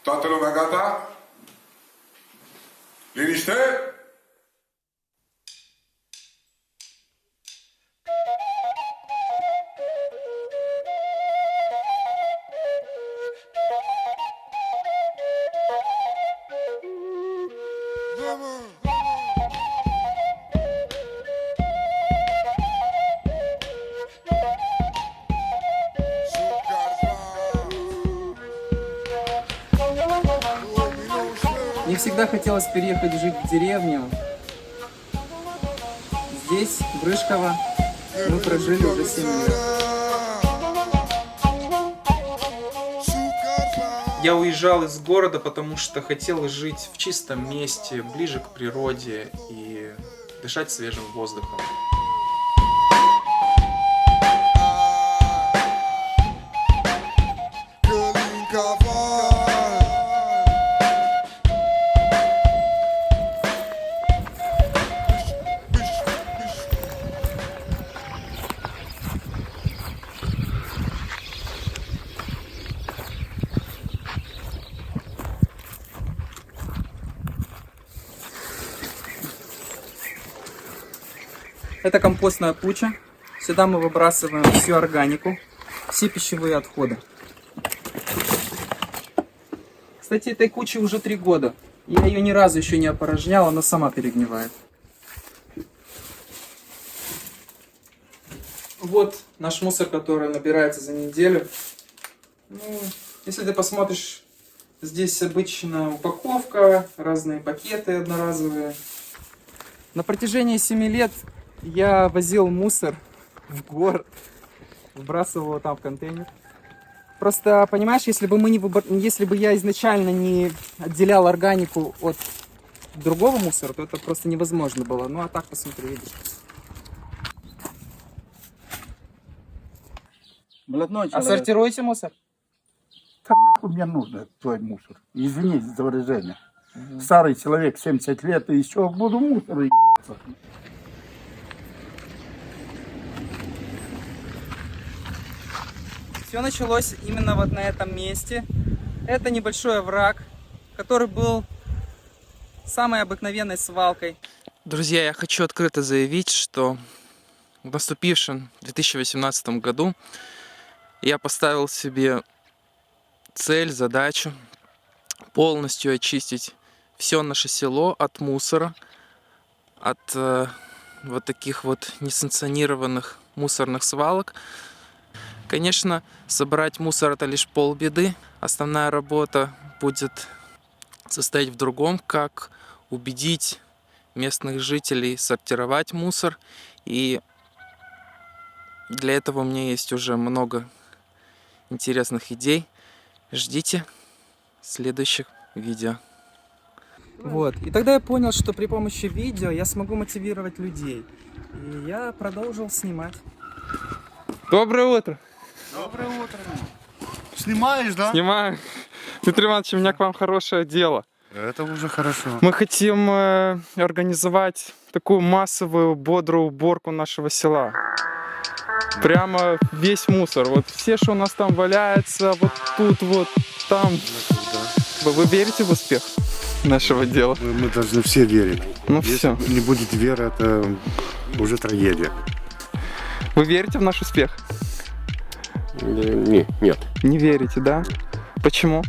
Toată lumea gata? Liniște! Мне всегда хотелось переехать жить в деревню. Здесь, в Рыжково, мы прожили уже 7 лет. Я уезжал из города, потому что хотел жить в чистом месте, ближе к природе и дышать свежим воздухом. Это компостная куча. Сюда мы выбрасываем всю органику, все пищевые отходы. Кстати, этой куче уже 3 года. Я ее ни разу еще не опорожнял, она сама перегнивает. Вот наш мусор, который набирается за неделю. Ну, если ты посмотришь, здесь обычно упаковка, разные пакеты одноразовые. На протяжении 7 лет я возил мусор в город, выбрасывал его там в контейнер. Просто, понимаешь, если бы я изначально не отделял органику от другого мусора, то это просто невозможно было. Ну а так, посмотри, видишь. Блатной А человек. сортируете мусор? Да нахуй мне нужно твой мусор. Извините за выражение. Старый человек, 70 лет, и еще буду мусор ебаться. Все началось именно вот на этом месте. Это небольшой овраг, который был самой обыкновенной свалкой. Друзья, я хочу открыто заявить, что в наступившем 2018 году я поставил себе цель, задачу полностью очистить все наше село от мусора, от вот таких вот несанкционированных мусорных свалок. Конечно, собрать мусор — это лишь полбеды. Основная работа будет состоять в другом, как убедить местных жителей сортировать мусор. И для этого у меня есть уже много интересных идей. Ждите следующих видео. Вот. И тогда я понял, что при помощи видео я смогу мотивировать людей. И я продолжил снимать. Доброе утро! Доброе утро. Снимаешь, да? Снимаю. Дмитрий Иванович, у меня к вам хорошее дело. Это уже хорошо. Мы хотим организовать такую массовую, бодрую уборку нашего села. Прямо весь мусор. Вот все, что у нас там валяется, вот тут, вот там. Вы верите в успех нашего дела? Мы должны все верить. Ну Если все. не будет веры, это уже трагедия. Вы верите в наш успех? Нет. Не верите, да? Почему?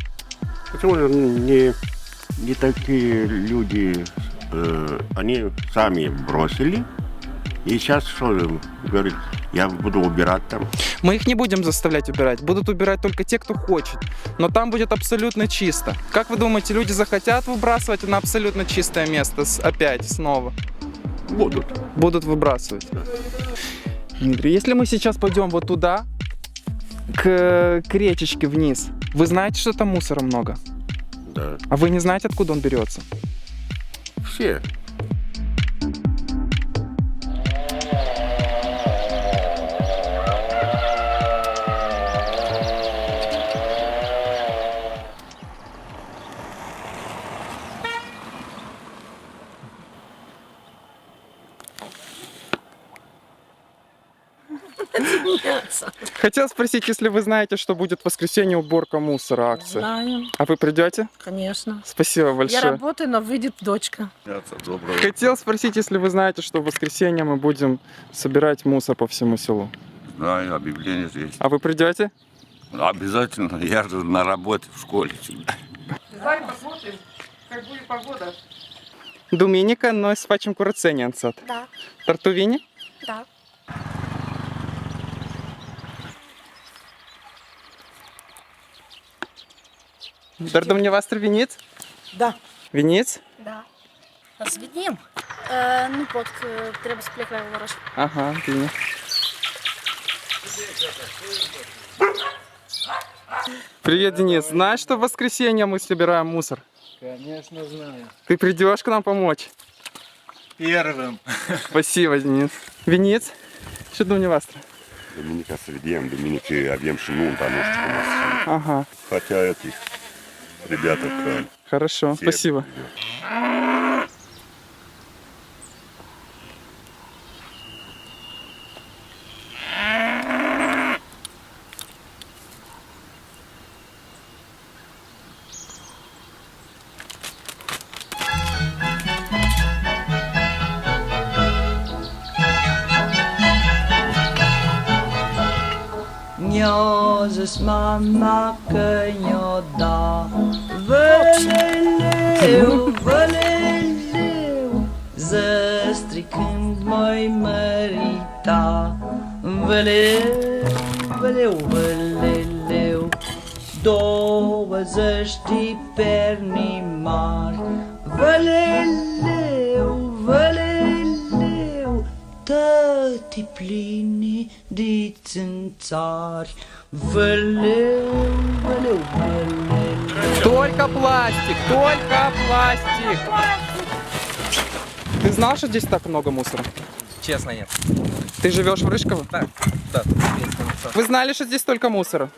Почему не такие люди, они сами бросили. И сейчас что говорит, я буду убирать там. Мы их не будем заставлять убирать. Будут убирать только те, кто хочет. Но там будет абсолютно чисто. Как вы думаете, люди захотят выбрасывать на абсолютно чистое место опять, снова? Будут. Будут выбрасывать. Дмитрий, если мы сейчас пойдем вот туда, к речечке вниз, вы знаете, что там мусора много? Да. А вы не знаете, откуда он берется? Все. заняться. Хотел спросить, если вы знаете, что будет в воскресенье уборка мусора, акция. Знаю, А вы придете? конечно. Спасибо Я большое. работаю, но выйдет дочка. Хотел спросить, если вы знаете, что в воскресенье мы будем собирать мусор по всему селу. Знаю, объявление есть. А вы придете? Обязательно. Я же на работе в школе всегда. Давай посмотрим, как будет погода. Думиника, но с facem curățenie în sat. Da, Tartuvini? da. Dar dumneavoastră veniți? Da. Veniți? Da. Să vedem. Nu pot, că trebuie să plec la oraș. Ага, bine. Привет, Денис. Знаешь, что в воскресенье мы собираем мусор? Конечно, знаю. Ты придешь к нам помочь? Первым. Spasiba, Denis. Veniți? Și dumneavoastră. Duminica să vedem, duminică avem și nunta, nu știu cum o să fie. Ага, Хотя эти ребята крали. хорошо, спасибо. Ne-a zis mama că ne-o da văleleu, văleleu, ză stricând mai mărita. Văleleu, văleu, văleleu, 20 de perni mari. Văleleu, văleleu, tăti pline de țânțari. Văleu, văleu, văleleu. Только пластик, только пластик. Ты знал, что здесь так много мусора? Честно, нет. Ты живешь в Рыжково? Да. Вы знали, что здесь только мусора?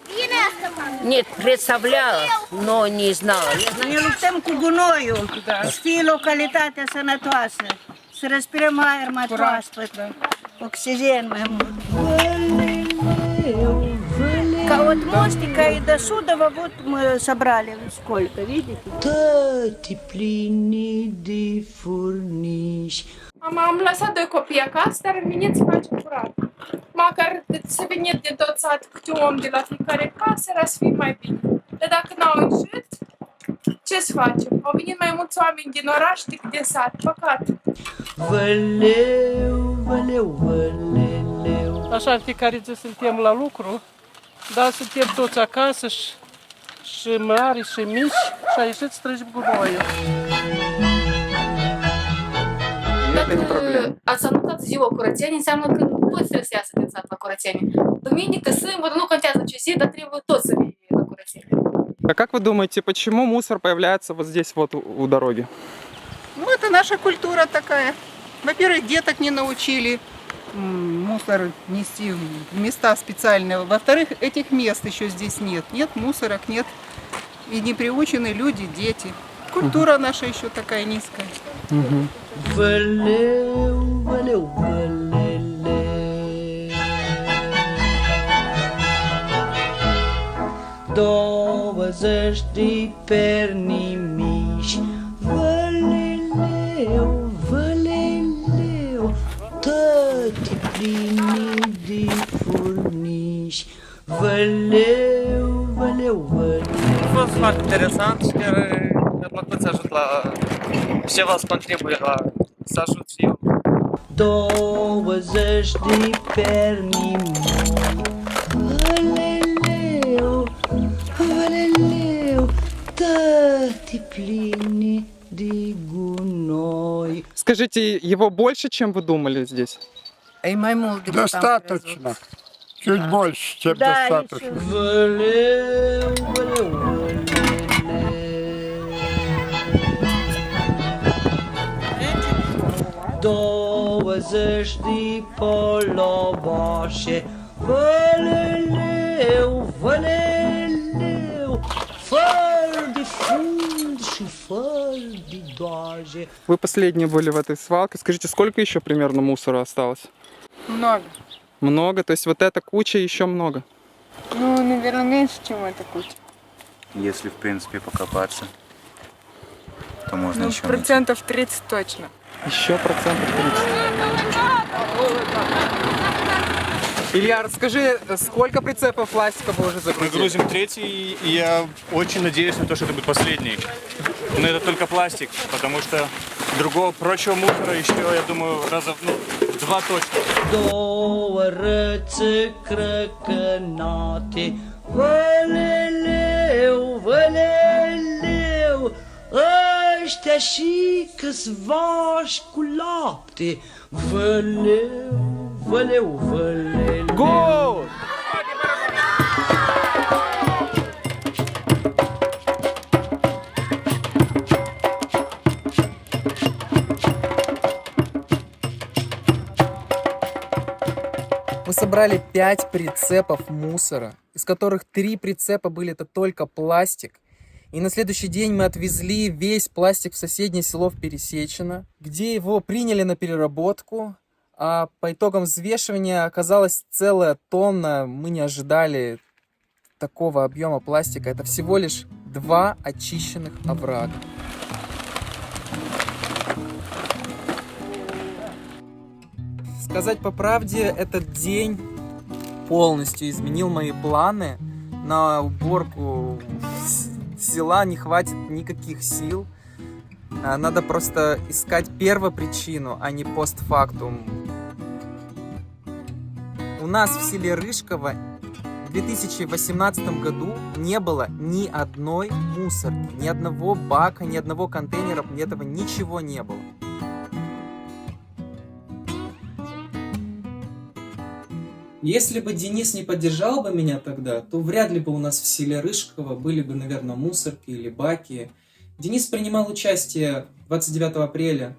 Нет, представляла, но не знала. Ne luptăm cu gunoiul, să fie localitatea sănătoasă, să respirăm aer mai proaspăt, oxigen mai mult. Ca вот мостика и до Судова вот мы собрали сколько, видите? Tăti pline de furnici. Am lăsat 2 copii acasă, dar veniți să facem curat. Măcar să veniți de tot satul câte un om de la fiecare casă, era să fie mai bine. Dar dacă n-au ieșit, ce să facem? Au venit mai mulți oameni din oraș decât din sat, păcat. Văleu, văleu, văleleu. Așa, în fiecare zi suntem la lucru, dar suntem toți acasă și mari și mici și a ieșit să trăgem gunoiul. Dacă ați anunțat ziua curățenii, înseamnă că toți trebuie să iasă din sat la curățenie. Duminică, sâmbătă, nu contează ce zi, dar trebuie toți să vii la curățenie. А как вы думаете, почему мусор появляется вот здесь вот у дороги? Ну, это наша культура такая. Во-первых, деток не научили мусор нести в места специальные. Во-вторых, этих мест еще здесь нет. Нет мусорок, нет. И не приучены люди, дети. Культура наша еще такая низкая. Văleu, văleu, văleleu. 20 de perni mici. Văleleu, văleleu, tăti pline de furnici. Văleu, văleu, văleu. A fost foarte interesant și chiar mi-a plăcut să ajut la ceva, să contribuie la să ajut și eu. 20 de perni mici. Văleleu, văleleu, tăti pline de gunoi. Скажите, его больше, чем вы думали здесь? И mai mult decât am Достаточно. Чуть больше, чем Да, достаточно. Văleu, văleu, văleleu. 20 de poloboașe. Văleleu, văleleu, fără de fund și fără de doaje. Вы последние были в этой свалке. Скажите, сколько еще примерно мусора осталось? Много. Много? То есть вот эта куча еще много? Ну, наверное, меньше, чем эта куча. Если, в принципе, покопаться, то можно Ну, еще... процентов 30 точно. Еще процентов 30. Илья, расскажи, сколько прицепов пластика вы уже загрузили? Мы грузим третий, и я очень надеюсь на то, что это будет последний. Но это только пластик, потому что другого прочего мусора еще, я думаю, раза в 2 точно. Două rățe crăcănate, văleleu, văleleu, ăștia și câțivași cu lapte, văleu, văleu, văleleu. Гол! Мы собрали 5 прицепов мусора, из которых 3 прицепа были это только пластик. И на следующий день мы отвезли весь пластик в соседнее село в Пересечино, где его приняли на переработку. А по итогам взвешивания оказалась целая тонна. Мы не ожидали такого объема пластика. Это всего лишь 2 очищенных оврага. Сказать по правде, этот день полностью изменил мои планы. На уборку села не хватит никаких сил. Надо просто искать первопричину, а не постфактум. У нас в селе Рыжково в 2018 году не было ни одной мусорки, ни одного бака, ни одного контейнера, этого ничего не было. Если бы Денис не поддержал бы меня тогда, то вряд ли бы у нас в селе Рыжково были бы, наверное, мусорки или баки. Денис принимал участие 29 апреля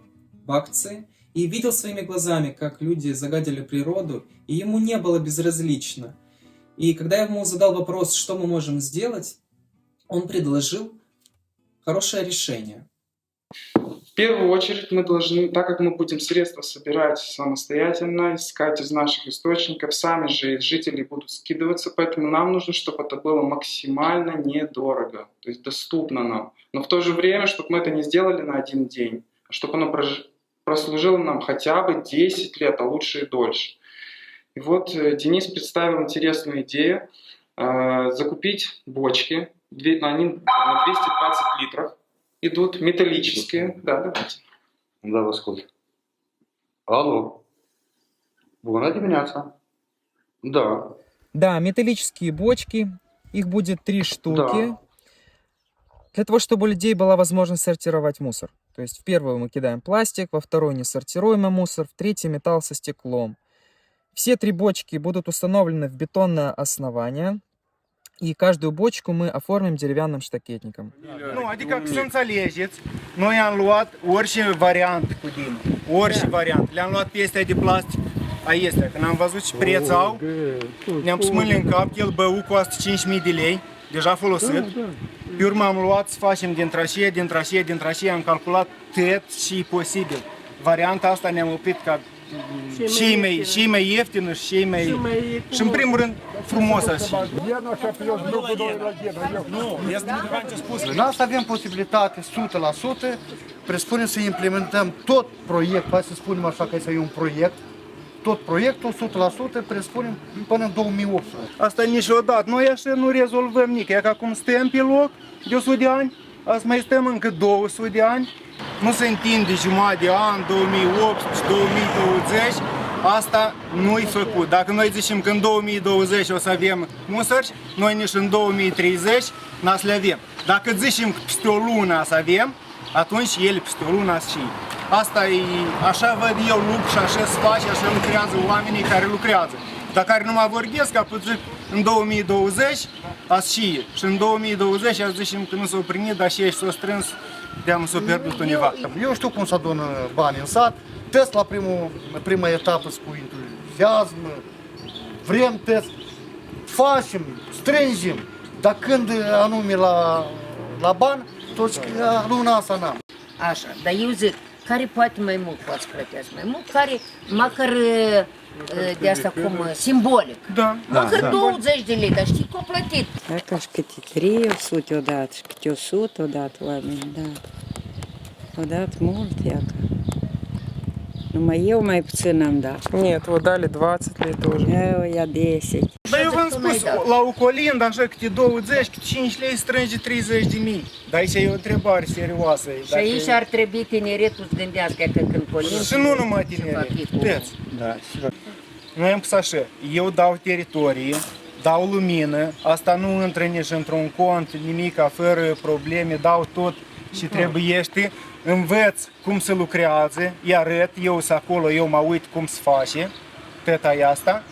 в акции и видел своими глазами, как люди загадили природу, и ему не было безразлично. И когда я ему задал вопрос, что мы можем сделать, он предложил хорошее решение. В первую очередь мы должны, так как мы будем средства собирать самостоятельно, искать из наших источников, сами же жители будут скидываться, поэтому нам нужно, чтобы это было максимально недорого, то есть доступно нам. Но в то же время, чтобы мы это не сделали на один день, а чтобы оно прослужило нам хотя бы 10 лет, а лучше и дольше. И вот Денис представил интересную идею закупить бочки, они на 220 литров. Идут металлические. Да, давайте. Да, во сколько? Алло. Bună dimineața. Да. Да, металлические бочки. Их будет 3 штуки. Да. Для того, чтобы у людей была возможность сортировать мусор. То есть в первую мы кидаем пластик, во вторую несортируемый мусор, в третий металл со стеклом. Все 3 бочки будут установлены в бетонное основание. И каждую bocку мы оформим деревянным штакетником. Nu, adică să înțelegeți, noi am luat orice variant cu din, orice variant. Le-am luat pe astea de plastic, aiestea. Când am văzut ce preț au, ne-am pus mâinile în cap, el bău costă 5.000 de lei, deja folosit. Pe urmă am luat să facem din trașee, am calculat tot și posibil. Varianta asta ne-am oprit ca și mai ieftină și în primul rând frumos așa. În asta avem posibilitate 100%, presupunem să implementăm tot proiectul, hai să spunem așa că este un proiect, tot proiectul 100% presupunem până în 2018. Asta niciodată, noi așa nu rezolvăm nici, e că acum stăm pe loc de 100 de ani, azi mai stăm încă 200 de ani. Nu se întinde jumătate de an, 2018, 2020, asta nu-i făcut. Dacă noi zicem că în 2020 o să avem musări, noi nici în 2030 n-o să le avem. Dacă zicem că peste o lună să avem, atunci ele peste o lună și. Asta e, așa văd eu lucru și așa se face, așa lucrează oamenii care lucrează. Dar care nu mă vorbesc, ca pot zic, în 2020 azi și în 2020 azi zicem că nu s-au primit, dar și ei s-au strâns, de-am s-au pierdut undeva. Eu știu cum se adună bani în sat, test la prima etapă cu entuziasm, vrem test, facem, strângem, dar când anume la bani, toți luna asta n-am. Așa, dar eu zic, care poate mai mult poți plătești mai mult, care măcar de asta cum simbolic. Da. Măcar 20 de lei, dar știi că o plătit. Dacă și câte 300 odată, și câte 100 odată oameni, da. Odată mult, iacă. Numai eu mai puțin am dat. Нет, вот dali 20 lei тоже. Eu ia 10. Dar eu v-am spus, la o colindă, așa, câte 20, câte 5 lei strânge 30.000. Dar aici e o întrebare serioasă. Și aici ar trebui tineretul să gândească că când colin... Și nu numai tineri. Da. Noi am pus așa, eu dau teritorie, dau lumină, asta nu intră nici într-un cont, nimica, fără probleme, dau tot și trebuiește, învăț cum se lucrează, îi arăt, eu sunt acolo, eu mă uit cum se face, tăta e asta.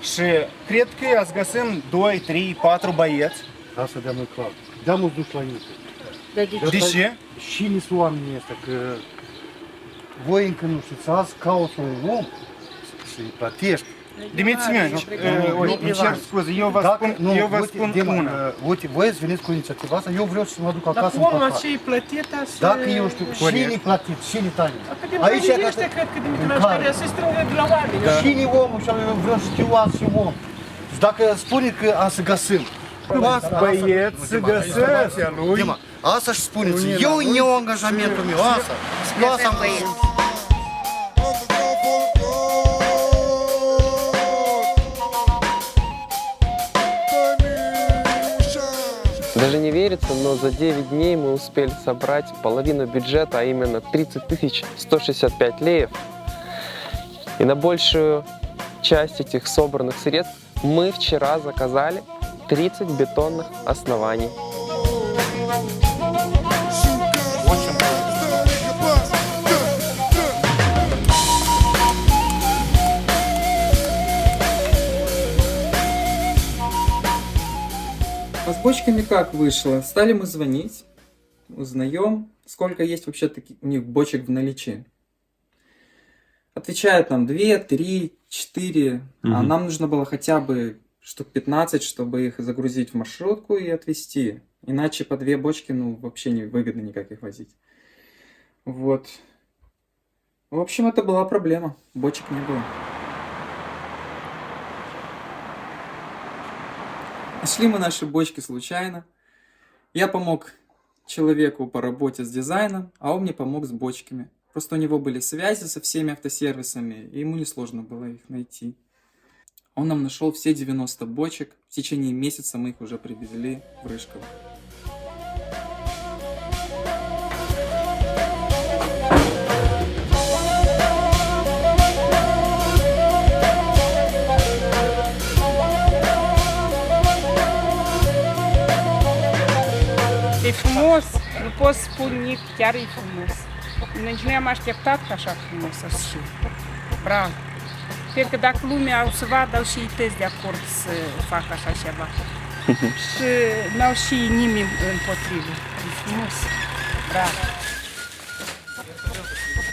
Și cred că ați găsim 2, 3, 4 băieți. Asta de-am noi clar. De-am dus la ei. De ce? Cine sunt oamenii ăștia? Că voi încă nu știți, azi cauți un om să-i plătești. Dimiți-mi, îmi cer scuze, eu vă spun una. Uite, voi ați venit cu inițiativa asta, eu vreau să mă duc acasă Dar în omul păcat. ce-i plătit, Dacă eu știu, cine-i plătit, cine-i tani? Aici ăștia cred că Dimitrie care se strângă de la oameni. Cine-i omul și eu vreau să știu azi și om. Și dacă spune că a să găsim. Băieți să găsesc. Asta și spuneți, eu angajamentul meu, asta. Eu asta am făcut. Даже не верится, но за 9 дней мы успели собрать половину бюджета, а именно 30 165 леев. И на большую часть этих собранных средств мы вчера заказали 30 бетонных оснований. А с бочками как вышло? Стали мы звонить, узнаем, сколько есть вообще таких у них бочек в наличии. Отвечают нам 2, 3, 4, а нам нужно было хотя бы штук 15, чтобы их загрузить в маршрутку и отвезти. Иначе по 2 бочки, ну, вообще не выгодно никак их возить. Вот. В общем, это была проблема. Бочек не было. Нашли мы наши бочки случайно. Я помог человеку по работе с дизайном, а он мне помог с бочками. Просто у него были связи со всеми автосервисами, и ему несложно было их найти. Он нам нашел все 90 бочек. В течение месяца мы их уже привезли в Рыжково. E frumos, nu pot spune, chiar e frumos. Nici nu am așteptat ca așa frumos să fie. Bravo! Cred că dacă lumea o să vadă, au și ei tăți de acord să facă așa ceva. Și n-au și nimeni împotrivă. E frumos! Bravo!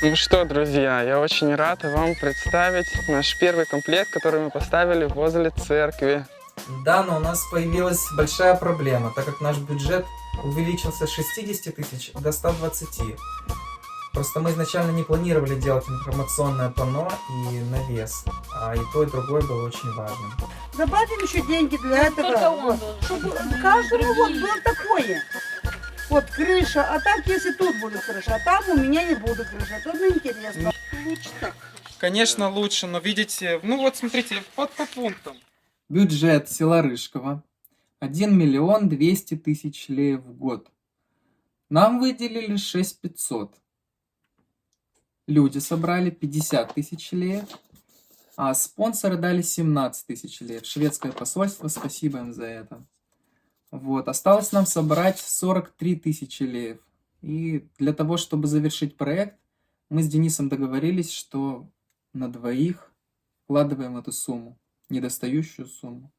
Ну что, друзья, я очень рад вам представить наш первый комплект, который мы поставили возле церкви. Да, но у нас появилась большая проблема, так как наш бюджет увеличился с 60 тысяч до 120. Просто мы изначально не планировали делать информационное панно и навес, а и то, и другое было очень важным. Добавим еще деньги для этого, чтобы каждому вот было такое. Вот крыша, а так если тут будет крыша, а там у меня не будет крыша, тут неинтересно. Лучше так. Конечно, лучше, но видите, ну вот смотрите, по пунктам. Бюджет села Рыжково 1 миллион 200 тысяч леев в год. Нам выделили 6500. Люди собрали 50 тысяч леев, а спонсоры дали 17 тысяч леев. Шведское посольство, спасибо им за это. Вот, осталось нам собрать 43 тысячи леев. И для того, чтобы завершить проект, мы с Денисом договорились, что на двоих вкладываем эту сумму, недостающую сумму.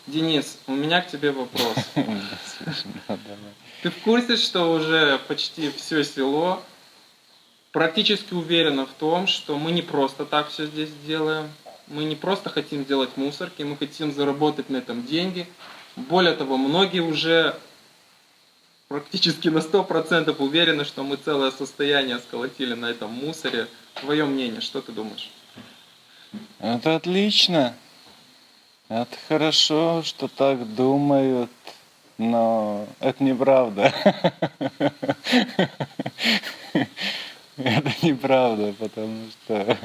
Денис, у меня к тебе вопрос. Ты в курсе, что уже почти все село практически уверено в том, что мы не просто так все здесь делаем, мы не просто хотим сделать мусорки, мы хотим заработать на этом деньги. Более того, многие уже практически на 100% уверены, что мы целое состояние сколотили на этом мусоре. Твое мнение, что ты думаешь? Это отлично. Это хорошо, что так думают, но это неправда. Это неправда, потому что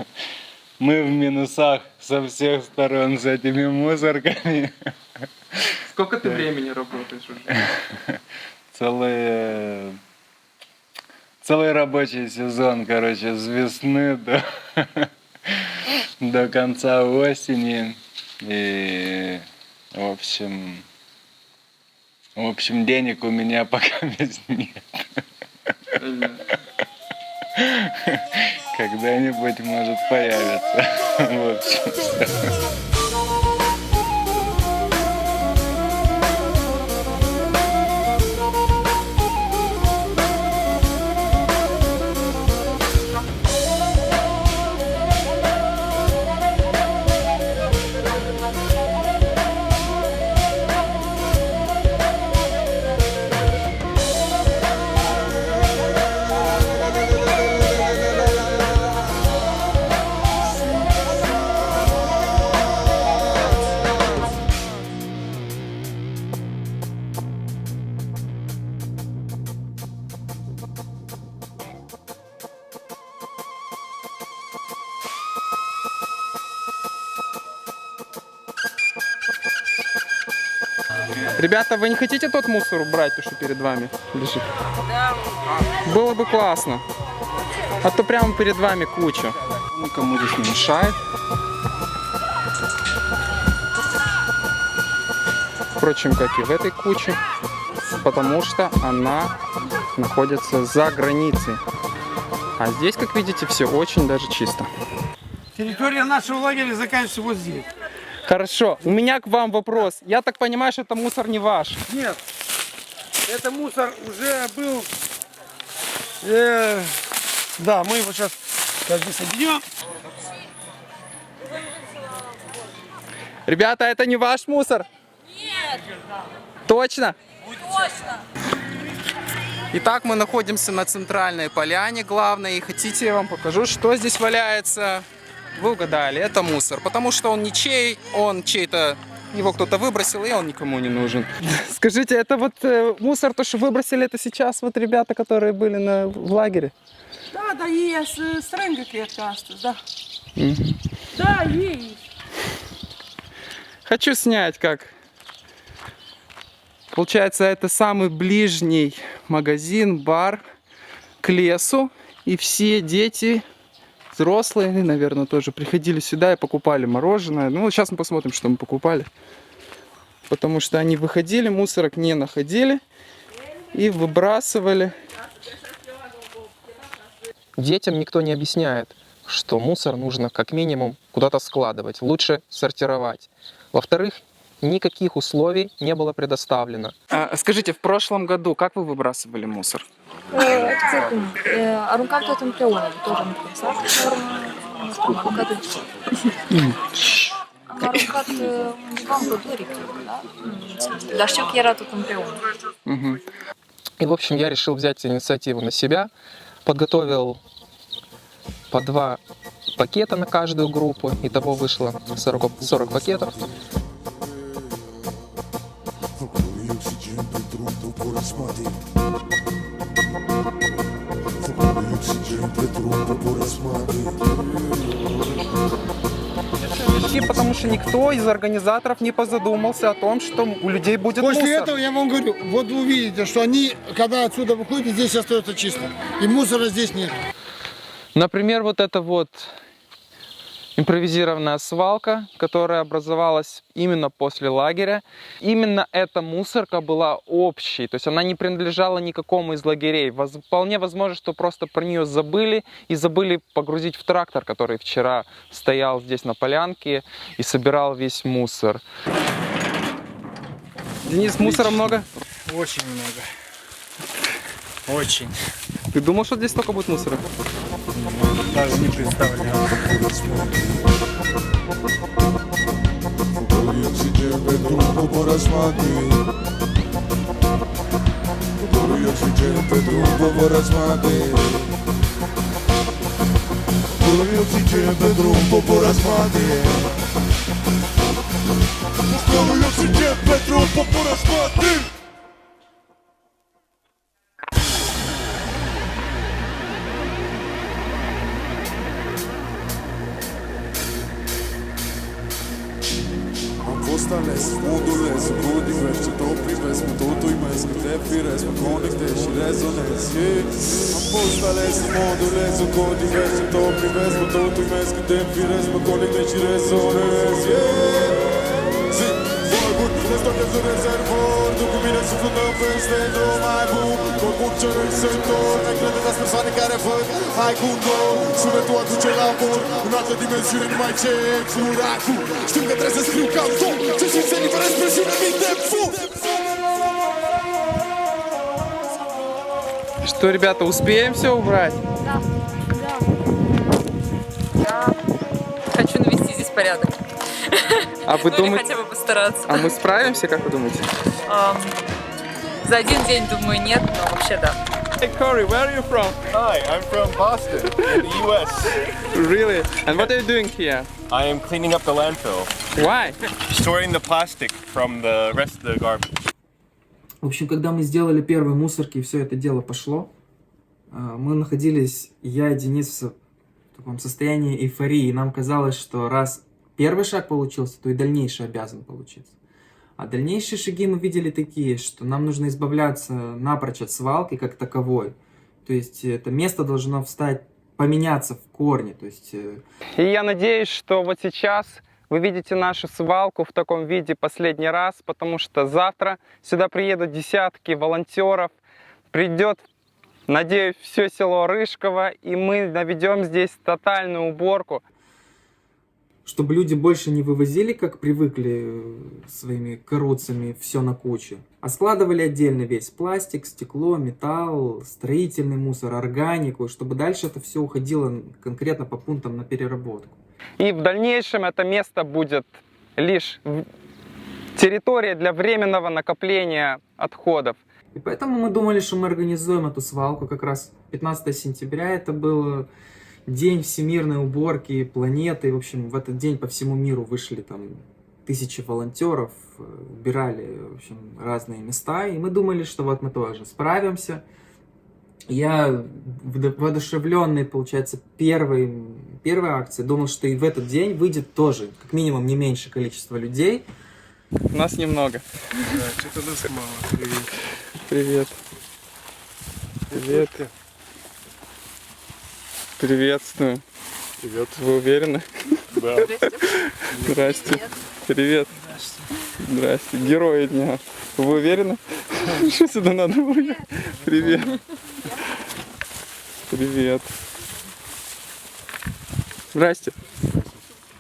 мы в минусах со всех сторон с этими мусорками. Сколько ты времени работаешь уже? Целый рабочий сезон, короче, с весны до конца осени. И, в общем, денег у меня пока нет. Когда-нибудь, может, появится. В общем, всё. Ребята, вы не хотите тот мусор убрать, то, что перед вами лежит? Было бы классно. А то прямо перед вами куча. Никому здесь не мешает. Впрочем, как и в этой куче, потому что она находится за границей. А здесь, как видите, все очень даже чисто. Территория нашего лагеря заканчивается вот здесь. Хорошо, у меня к вам вопрос. Я так понимаю, что это мусор не ваш? Нет, это мусор уже был. Да, мы его сейчас как бы соединем. Ребята, это не ваш мусор? Нет. Точно? Точно. Итак, мы находимся на центральной поляне главной. И хотите, я вам покажу, что здесь валяется? Вы угадали, это мусор, потому что он ничей, он чей-то, его кто-то выбросил, и он никому не нужен. Скажите, это вот мусор, то, что выбросили, это сейчас вот ребята, которые были в лагере? Да, есть стренги да. Да, есть. Хочу снять, как. Получается, это самый ближний магазин, бар к лесу, и все дети... Взрослые, наверное, тоже приходили сюда и покупали мороженое. Ну, сейчас мы посмотрим, что мы покупали. Потому что они выходили, мусорок не находили и выбрасывали. Детям никто не объясняет, что мусор нужно как минимум куда-то складывать, лучше сортировать. Во-вторых, никаких условий не было предоставлено. Скажите, в прошлом году как вы văbrasывали мусор? Aruncam tot împreună, tot într-un sac. Am aruncat undeva în pădure, da? Dar știu că era tot împreună. И, в общем, я решил взять инициативу на себя, подготовил по 2 пакета на каждую группу, итого вышло 40 пакетов. Потому что никто из организаторов не позадумался о том, что у людей будет После мусор. этого я вам говорю, вот вы увидите, что они, когда отсюда выходят, здесь остается чисто. И мусора здесь нет. Например, вот эта вот импровизированная свалка, которая образовалась именно после лагеря. Именно эта мусорка была общей, то есть она не принадлежала никакому из лагерей. Вполне возможно, что просто про нее забыли и забыли погрузить в трактор, который вчера стоял здесь на полянке и собирал весь мусор. Денис, мусора много? Очень много. Очень. Ты думал, что здесь столько будет мусора? Даже не представляю. oxygen pe drum pe răzmate. Doi oxygen pe drum pe răzmate. Doi oxygen pe drum pe răzmate. Am fost ales, modulez, cu divers, tot privesc, mă tot uimesc, te firesc, mă conectez și rezonez, Am fost ales, modulez, cu divers, tot privesc, mă tot uimesc, te firesc, mă conectez și rezonez, Zi, voi bun, destochez un rezervor, tu cu mine suflând în peste drum, mai bun, tot cum cerui să întorc, ai crede că-s persoane care văd, hai cu noi, sunetul aduce la bun, în altă dimensiune numai ce fura cu, știu că trebuie să scriu cam tot, ce simți să liberez presiune, minte, fum! Что, ребята, успеем все убрать? Да. Я хочу навести здесь порядок. А вы Или думаете... хотя бы постараться. А мы справимся, как вы думаете? За один день, думаю, нет, но вообще да. Hey Corey, where are you from? Hi, I'm from Boston, in the US. Really? And what are you doing here? I am cleaning up the landfill. Why? Sorting the plastic from the rest of the garbage. В общем, когда мы сделали первые мусорки и все это дело пошло, мы находились, я и Денис, в таком состоянии эйфории. И нам казалось, что раз первый шаг получился, то и дальнейший обязан получиться. А дальнейшие шаги мы видели такие, что нам нужно избавляться напрочь от свалки как таковой. То есть это место должно встать, поменяться в корне. То есть... И я надеюсь, что вот сейчас вы видите нашу свалку в таком виде последний раз, потому что завтра сюда приедут десятки волонтеров, придет, надеюсь, все село Рыжково, и мы наведем здесь тотальную уборку. Чтобы люди больше не вывозили, как привыкли своими каруцами, все на кучу, а складывали отдельно весь пластик, стекло, металл, строительный мусор, органику, чтобы дальше это все уходило конкретно по пунктам на переработку. И в дальнейшем это место будет лишь территория для временного накопления отходов. И поэтому мы думали, что мы организуем эту свалку как раз 15 сентября. Это был день всемирной уборки планеты. В общем, в этот день по всему миру вышли там тысячи волонтеров, убирали, в общем, разные места. И мы думали, что вот мы тоже справимся. Я, воодушевленный, получается, первой акции, думал, что и в этот день выйдет тоже, как минимум, не меньшее количество людей. Нас немного. Да, что-то нас мало. Привет. Привет. Привет. Приветствую. Привет. Вы уверены? Да. Здрасте. Привет. Здрасте. Герои дня. Вы уверены? Что сюда надо было? Привет. Привет. Здрасте.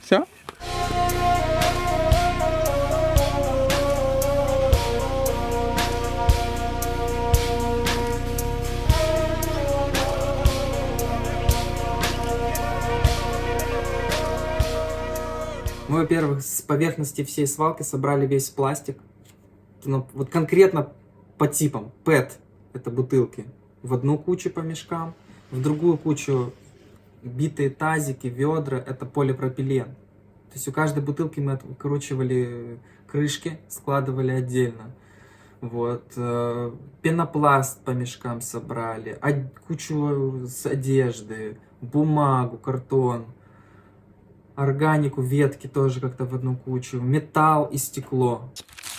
Все? Мы, во-первых, с поверхности всей свалки собрали весь пластик. Ну, вот конкретно по типам. PET – это бутылки. В одну кучу по мешкам. В другую кучу битые тазики, ведра – это полипропилен. То есть у каждой бутылки мы откручивали крышки, складывали отдельно. Вот. Пенопласт по мешкам собрали. Кучу с одежды, бумагу, картон. Органику, ветки тоже как-то в одну кучу. Металл и стекло.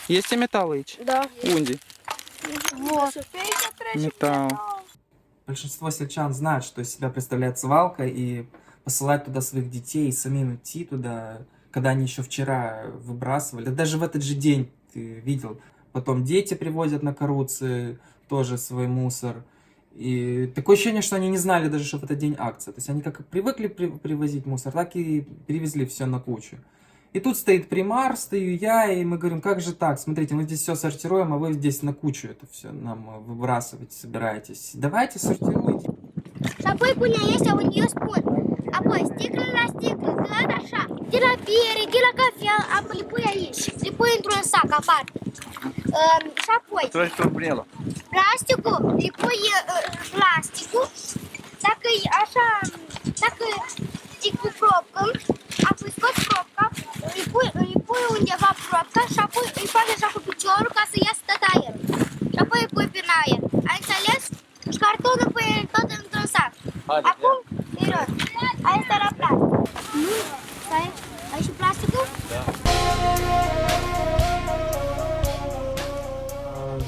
Есть и металл, Ич? Да. Унди. Вот. Металл. Большинство сельчан знают, что из себя представляет свалка, и посылать туда своих детей, и самим идти туда, когда они еще вчера выбрасывали. Даже в этот же день ты видел. Потом дети привозят на каруцы тоже свой мусор. И такое ощущение, что они не знали даже, что в этот день акция. То есть они как привыкли привозить мусор, так и перевезли все на кучу. И тут стоит примар, стою я, и мы говорим, как же так? Смотрите, мы здесь все сортируем, а вы здесь на кучу это все нам выбрасывать собираетесь. Давайте сортируйте. С собой куня есть, а у нее спорт. apoi sticlă la sticlă, tot așa. De la piere, de la cafea, apoi le pui aici. Le pui într-un sac aparte. Și apoi plasticul, le pui plasticul. Dacă e așa, dacă e cu probcă, apoi scoți probca, îi pui undeva probca și apoi îi faci așa cu piciorul ca să iasă tot aerul. Și apoi îi pui pe aer. Ai înțeles? Și cartonul pui tot într-un sac. Acum, îi rost. Asta era plastic. Nu? Stai, ai și plasticul? Da.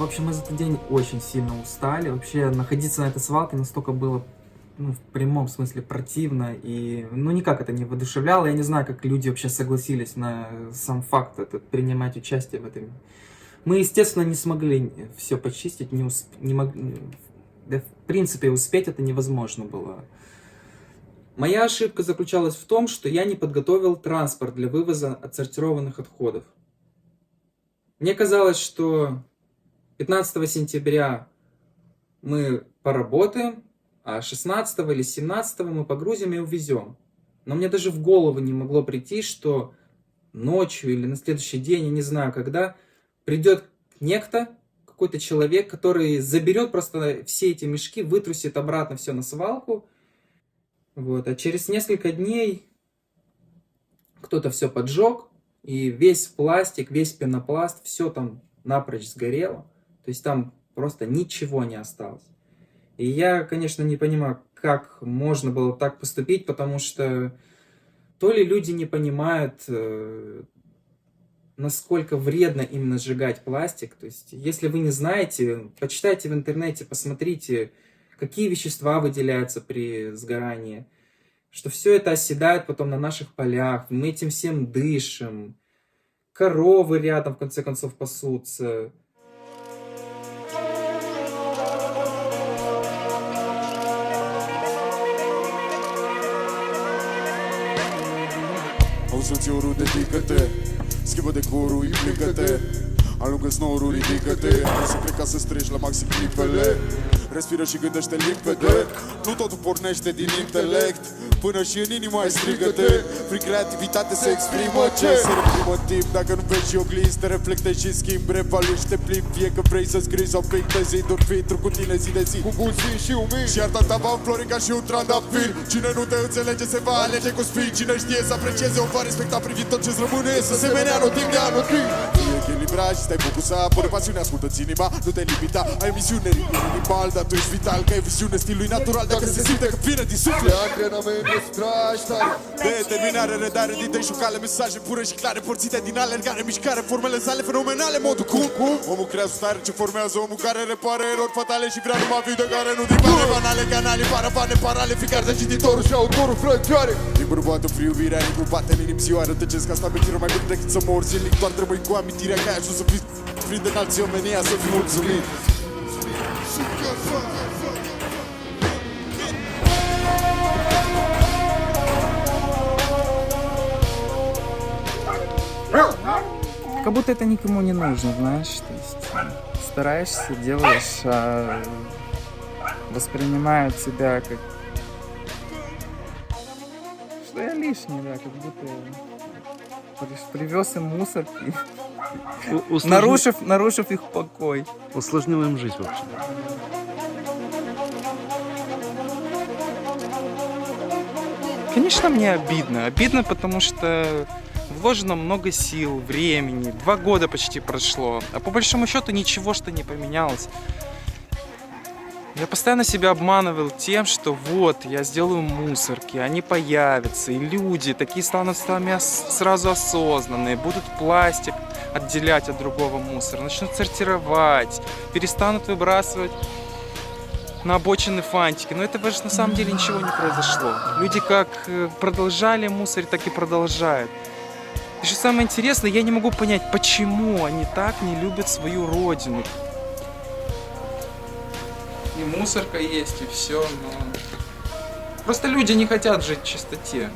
В общем, мы за этот день очень сильно устали. Вообще, находиться на этой свалке настолько было, ну, в прямом смысле противно. И, ну, никак это не воодушевляло. Я не знаю, как люди вообще согласились на сам факт этот, принимать участие в этом. Мы, естественно, не смогли все почистить, не могли... Да, в принципе, успеть это невозможно было. Моя ошибка заключалась в том, что я не подготовил транспорт для вывоза отсортированных отходов. Мне казалось, что 15 сентября мы поработаем, а 16 или 17 мы погрузим и увезем. Но мне даже в голову не могло прийти, что ночью или на следующий день, я не знаю когда, придет некто, какой-то человек, который заберет просто все эти мешки, вытрусит обратно все на свалку. Вот. А через несколько дней кто-то все поджег, и весь пластик, весь пенопласт, все там напрочь сгорело. То есть там просто ничего не осталось. И я, конечно, не понимаю, как можно было так поступить, потому что то ли люди не понимают, насколько вредно именно сжигать пластик. То есть, если вы не знаете, почитайте в интернете, посмотрите, какие вещества выделяются при сгорании, что все это оседает потом на наших полях, мы этим всем дышим, коровы рядом, в конце концов, пасутся. Auzi-ți orul, dedică-te, schimbă decorul, implică-te, alungă snorul, ridică-te, nu se cred ca să strigi la maxim clipele, respiră și gândește limpede, nu totul pornește din intelect, până și în inima ai strigă-te, prin creativitate se exprimă ce se reprimă în timp, dacă nu vezi și oglinzi, te reflecte și schimbi, revalui și te plimbi, fie că vrei să scrii sau pictezi, doar filtru cu tine zi de zi, cu bun simț și umil, și iar ta va înflori ca și un trandafir, cine nu te înțelege se va alege cu spii, cine știe să aprecieze o va respecta privind tot ce-ți rămâne, să se menea în timp de anotim. Fie echilibrat și stai focusat, pune pasiune, ascultă-ți inima, nu te limita, ai misiune, minimal, dar tu ești vital, că ai viziune, stilul natural, dacă se simte că vine din suflet. Determinare, redare, dite și cale, mesaje pure și clare, porțite din alergare, mișcare, formele sale fenomenale, modul cum? Omul creează stare ce formează, omul care repare erori fatale și vrea numai video care nu dipare, banale, canale, paravane, parale, fiecare de cititorul și autorul frățioare. Din bărbatul free iubirea, din grupate în inimțioară, tăcesc că asta mentire mai bine decât să mor zilnic, doar trebuie cu amintirea că ai ajuns să fii prind în alții omenia, să fii mulțumit. Как будто это никому не нужно, знаешь, то есть стараешься, делаешь, а воспринимают тебя как... Что я лишний, да, как будто привез им мусорки, нарушив их покой. Усложнил им жизнь вообще. Конечно, мне обидно. Обидно, потому что вложено много сил, времени. 2 года почти прошло. А по большому счету ничего что не поменялось. Я постоянно себя обманывал тем, что вот, я сделаю мусорки, они появятся, и люди такие станут сразу осознанные, будут пластик отделять от другого мусора, начнут сортировать, перестанут выбрасывать на обочины фантики. Но этого же на самом деле ничего не произошло. Люди как продолжали мусорить, так и продолжают. И что самое интересное, я не могу понять, почему они так не любят свою родину. И мусорка есть, и все, но... Просто люди не хотят жить в чистоте.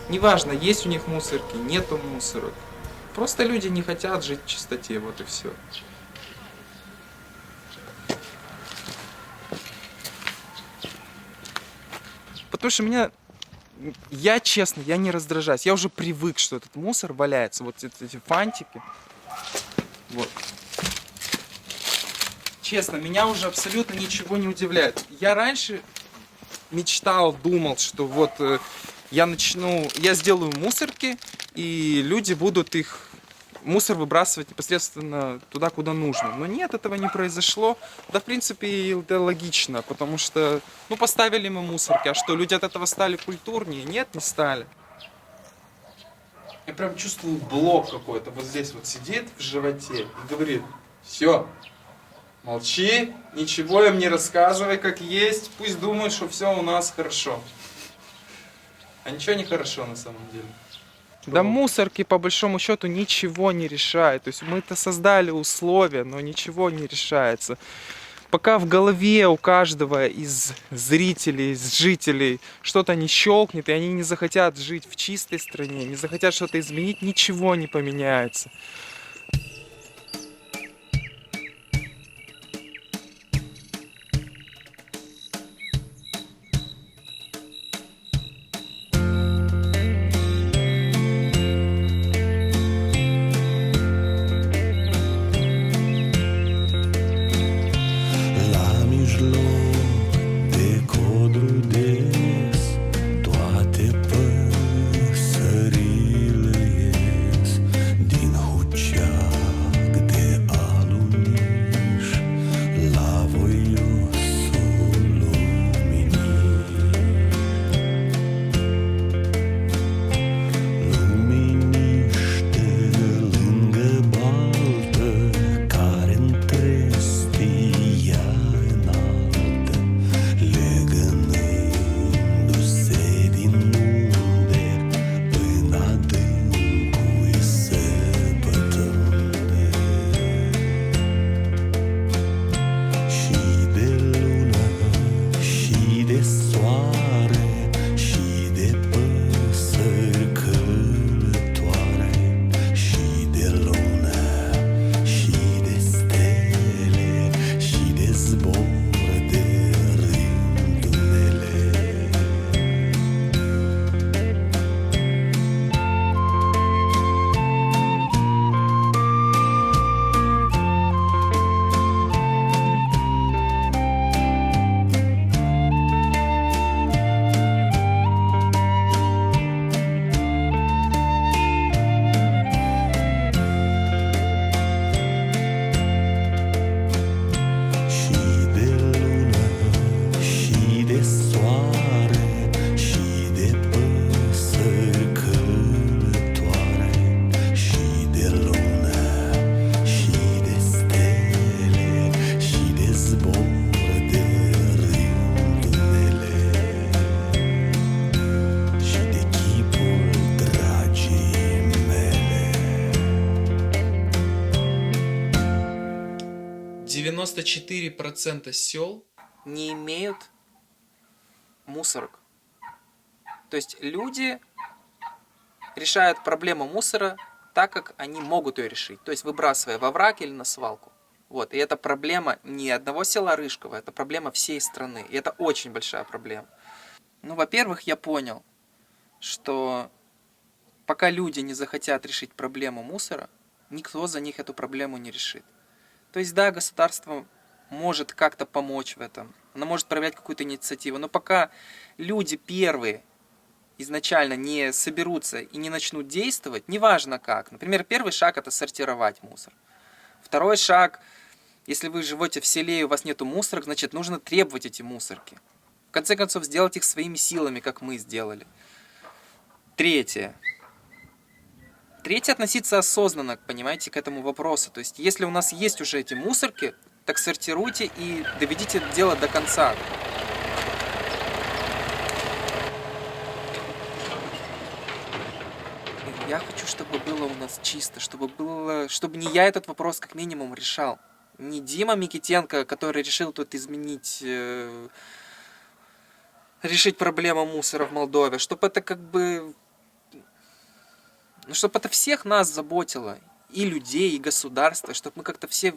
Неважно, есть у них мусорки, нету мусорок. Просто люди не хотят жить в чистоте, вот и все. Потому что я честно, я не раздражаюсь. Я уже привык, что этот мусор валяется. Вот эти фантики. Вот. Честно, меня уже абсолютно ничего не удивляет. Я раньше мечтал, думал, что вот я сделаю мусорки, и люди будут мусор выбрасывать непосредственно туда, куда нужно. Но нет, этого не произошло. Да, в принципе, это логично, потому что, поставили мы мусорки, а что, люди от этого стали культурнее? Нет, не стали. Я прям чувствую блок какой-то вот здесь вот сидит в животе и говорит: все, молчи, ничего им не рассказывай, как есть, пусть думают, что все у нас хорошо. А ничего не хорошо на самом деле. Да мусорки по большому счету ничего не решают. То есть мы-то создали условия, но ничего не решается. Пока в голове у каждого из зрителей, из жителей что-то не щелкнет, и они не захотят жить в чистой стране, не захотят что-то изменить, ничего не поменяется. %94 сел не имеют мусорок. То есть люди решают проблему мусора так, как они могут ее решить. То есть выбрасывая во враг или на свалку. Вот. И это проблема не одного села Рыжково, это проблема всей страны. И это очень большая проблема. Во-первых, я понял, что пока люди не захотят решить проблему мусора, никто за них эту проблему не решит. То есть, да, государство может как-то помочь в этом, оно может проявлять какую-то инициативу, но пока люди первые изначально не соберутся и не начнут действовать, неважно как. Например, первый шаг — это сортировать мусор. Второй шаг, если вы живете в селе и у вас нету мусорок, значит, нужно требовать эти мусорки. В конце концов, сделать их своими силами, как мы сделали. Третье, относиться осознанно, понимаете, к этому вопросу. То есть, если у нас есть уже эти мусорки, так сортируйте и доведите дело до конца. Я хочу, чтобы было у нас чисто, чтобы не я этот вопрос как минимум решал. Не Дима Микитенко, который решил тут решить проблему мусора в Молдове, чтобы это чтобы это всех нас заботило, и людей, и государство, чтобы мы как-то все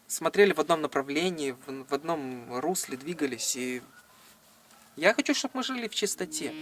смотрели в одном направлении, в одном русле двигались и Я хочу, чтобы мы жили в чистоте.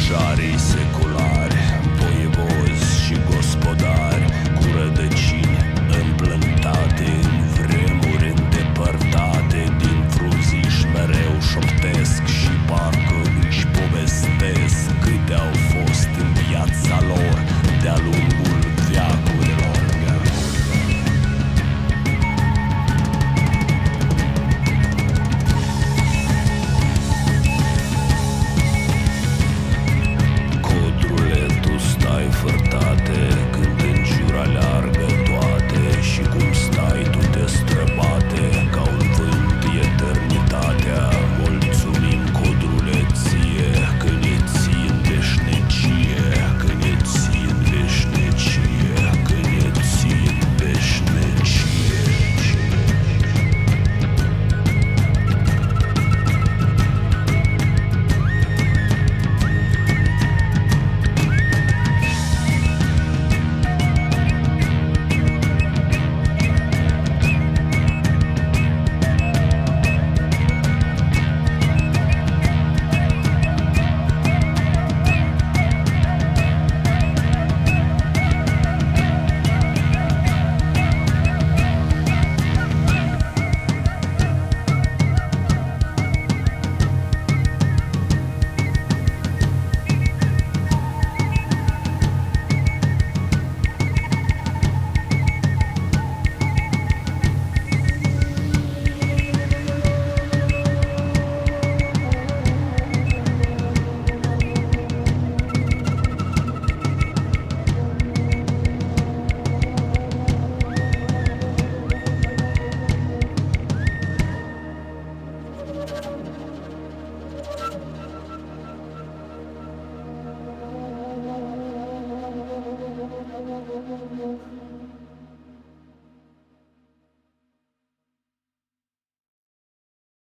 Stejarii secul